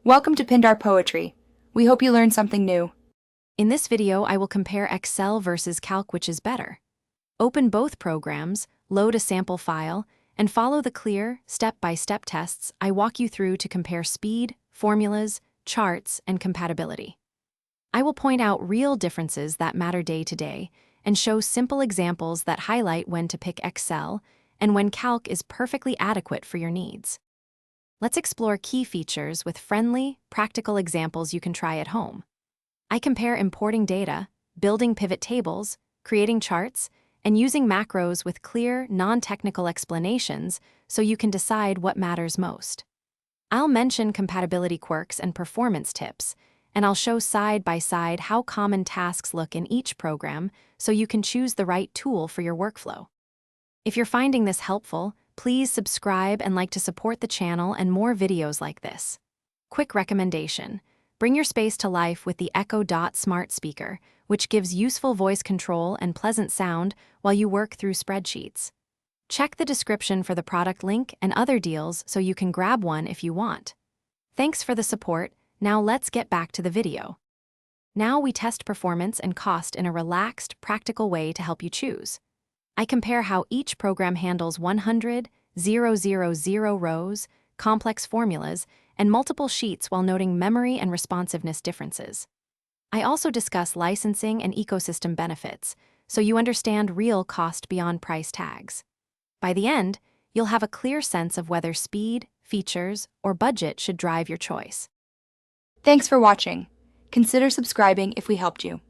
Welcome to Pindar Poetry. We hope you learned something new. In this video, I will compare Excel versus Calc, which is better. Open both programs, load a sample file, and follow the clear, step-by-step tests I walk you through to compare speed, formulas, charts, and compatibility. I will point out real differences that matter day to day and show simple examples that highlight when to pick Excel and when Calc is perfectly adequate for your needs. Let's explore key features with friendly, practical examples you can try at home. I compare importing data, building pivot tables, creating charts, and using macros with clear, non-technical explanations so you can decide what matters most. I'll mention compatibility quirks and performance tips, and I'll show side by side how common tasks look in each program so you can choose the right tool for your workflow. If you're finding this helpful, please subscribe and like to support the channel and more videos like this. Quick recommendation: bring your space to life with the Echo Dot smart speaker, which gives useful voice control and pleasant sound while you work through spreadsheets. Check the description for the product link and other deals so you can grab one if you want. Thanks for the support. Now let's get back to the video. Now we test performance and cost in a relaxed, practical way to help you choose. I compare how each program handles 100, 000 rows, complex formulas, and multiple sheets while noting memory and responsiveness differences. I also discuss licensing and ecosystem benefits, so you understand real cost beyond price tags. By the end, you'll have a clear sense of whether speed, features, or budget should drive your choice. Thanks for watching. Consider subscribing if we helped you.